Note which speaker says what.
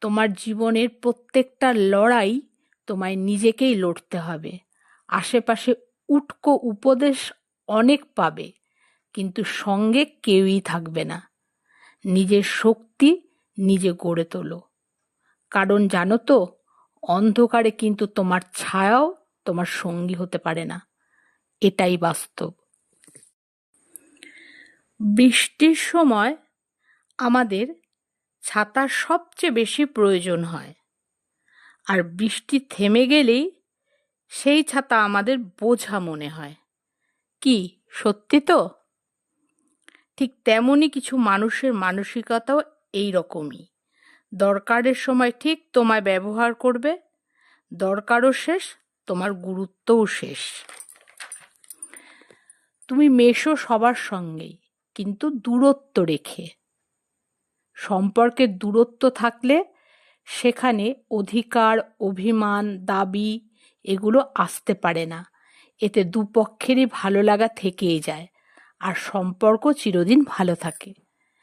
Speaker 1: তোমার জীবনের প্রত্যেকটা লড়াই তোমায় নিজেকেই লড়তে হবে। আশেপাশে উটকো উপদেশ অনেক পাবে, কিন্তু সঙ্গে কেউই থাকবে না। নিজের শক্তি নিজে গড়ে তোলো, কারণ জানো তো, অন্ধকারে কিন্তু তোমার ছায়াও তোমার সঙ্গী হতে পারে না। এটাই বাস্তব। বৃষ্টির সময় আমাদের ছাতার সবচেয়ে বেশি প্রয়োজন হয়, আর বৃষ্টি থেমে গেলেই সেই ছাতা আমাদের বোঝা মনে হয়। কি সত্যি তো? ঠিক তেমনই কিছু মানুষের মানসিকতাও এই রকমই। দরকারের সময় ঠিক তোমায় ব্যবহার করবে, দরকারও শেষ, তোমার গুরুত্বও শেষ। তুমি মেশো সবার সঙ্গেই, কিন্তু দূরত্ব রেখে। সম্পর্কের দূরত্ব থাকলে সেখানে অধিকার, অভিমান, দাবি এগুলো আসতে পারে না। এতে দুপক্ষেরই ভালো লাগা থেকেই যায়, আর সম্পর্ক চিরদিন ভালো থাকে।